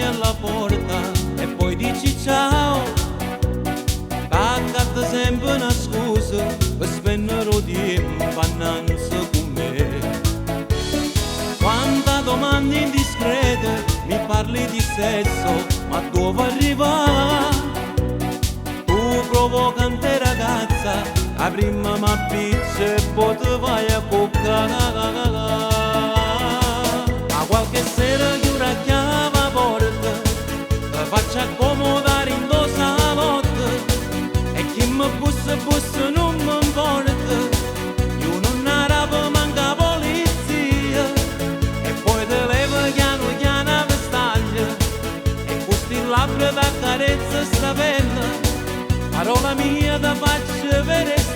alla porta e poi dici ciao. Taccate sempre una scusa per spendere tempo pannanza con me. Quante domande indiscrete mi parli di sesso, ma dove arriva? Tu provocante ragazza, la prima ma pizza e poi te vai a coccare. Ma qualche sera chiuda chiave a porta, ti faccio accomodare in due salotte, e chi mi bussa non mi importa. Io non arabo manca polizia, e poi te levo piano a vestaglia, e questi labbra da carezza sta bella, parola mia da faccia vedere